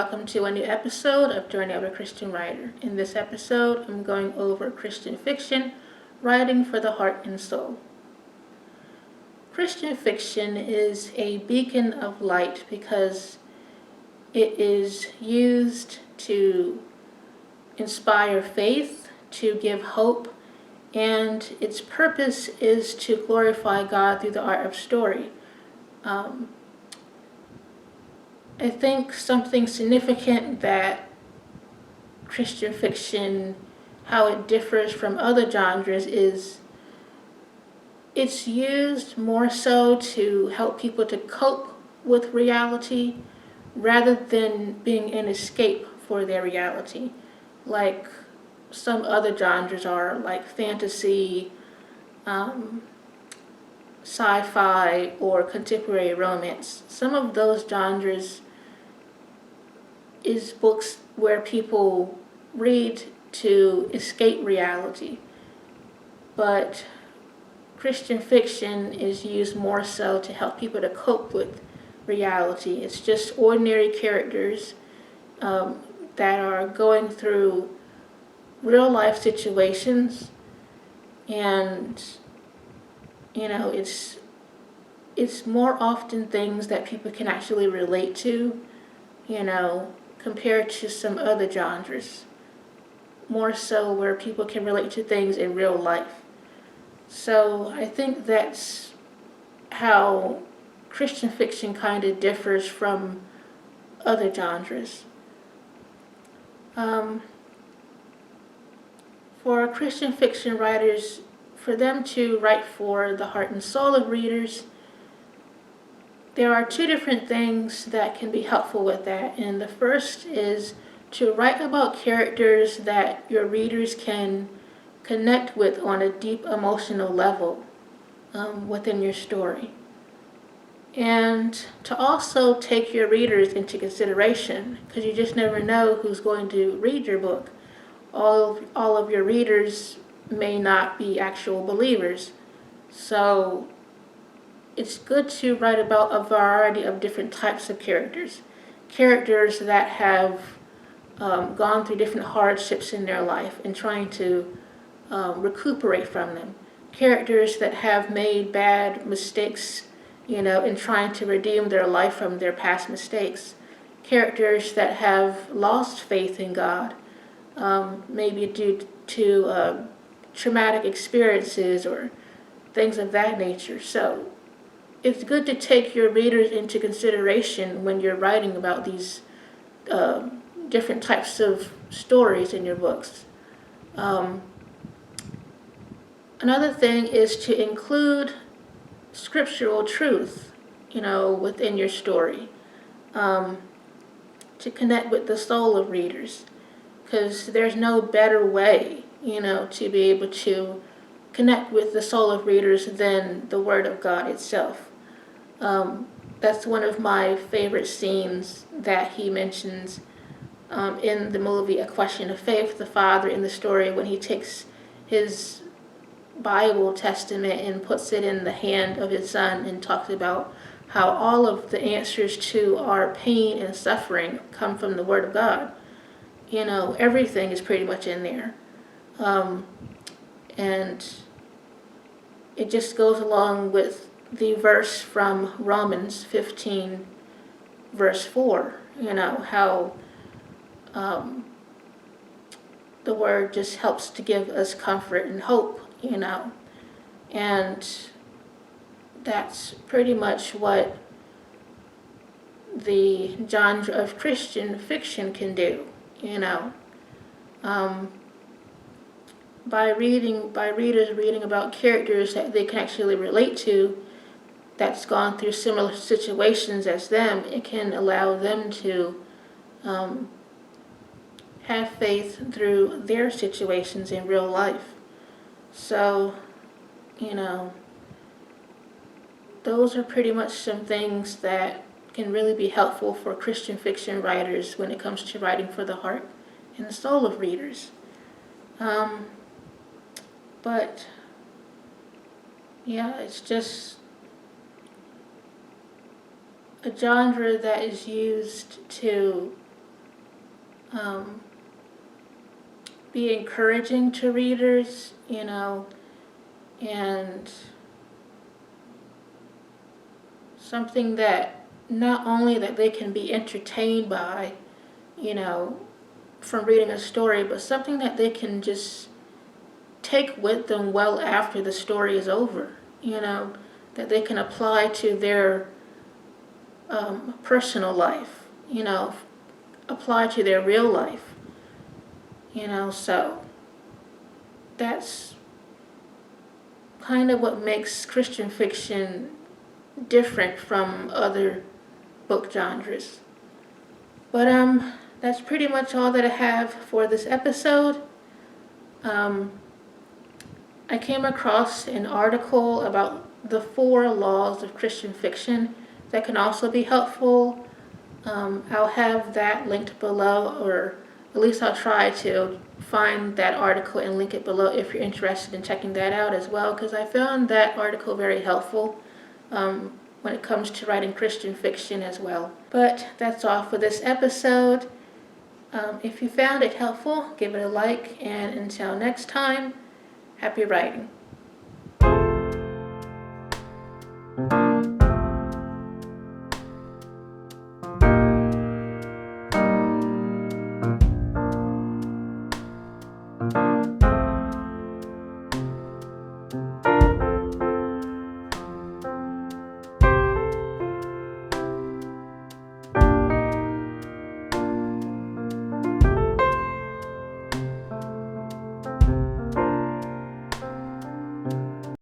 welcome to a new episode of Journey of a Christian Writer. In this episode, I'm going over Christian fiction, writing for the heart and soul. Christian fiction is a beacon of light because it is used to inspire faith, to give hope, and its purpose is to glorify God through the art of story. I think something significant that Christian fiction, how it differs from other genres, is it's used more so to help people to cope with reality rather than being an escape for their reality, like some other genres are, like fantasy, sci-fi, or contemporary romance. Some of those genres is books where people read to escape reality, but Christian fiction is used more so to help people to cope with reality. It's just ordinary characters that are going through real life situations, and it's more often things that people can actually relate to, compared to some other genres, more so where people can relate to things in real life. So I think that's how Christian fiction kind of differs from other genres. For Christian fiction writers, for them to write for the heart and soul of readers, there are two different things that can be helpful with that. And the first is to write about characters that your readers can connect with on a deep emotional level within your story. And to also take your readers into consideration, because you just never know who's going to read your book. All of your readers may not be actual believers. So it's good to write about a variety of different types of characters that have gone through different hardships in their life and trying to recuperate from them, characters that have made bad mistakes, and trying to redeem their life from their past mistakes, characters that have lost faith in God, maybe due to traumatic experiences or things of that nature. So it's good to take your readers into consideration when you're writing about these different types of stories in your books. Another thing is to include scriptural truth, within your story, to connect with the soul of readers, because there's no better way, to be able to connect with the soul of readers than the Word of God itself. That's one of my favorite scenes that he mentions in the movie A Question of Faith, the father in the story, when he takes his Bible Testament and puts it in the hand of his son and talks about how all of the answers to our pain and suffering come from the Word of God. Everything is pretty much in there. And it just goes along with the verse from Romans 15, verse 4, how the Word just helps to give us comfort and hope, and that's pretty much what the genre of Christian fiction can do, by readers reading about characters that they can actually relate to, that's gone through similar situations as them. It can allow them to have faith through their situations in real life. So, those are pretty much some things that can really be helpful for Christian fiction writers when it comes to writing for the heart and the soul of readers. But yeah, it's just a genre that is used to um, be encouraging to readers, and something that not only that they can be entertained by, from reading a story, but something that they can just take with them well after the story is over, that they can apply to their personal life, apply to their real life, so that's kind of what makes Christian fiction different from other book genres. But that's pretty much all that I have for this episode. I came across an article about the 4 laws of Christian fiction that can also be helpful. I'll have that linked below, or at least I'll try to find that article and link it below if you're interested in checking that out as well, because I found that article very helpful when it comes to writing Christian fiction as well. But that's all for this episode. If you found it helpful, give it a like, and until next time, happy writing.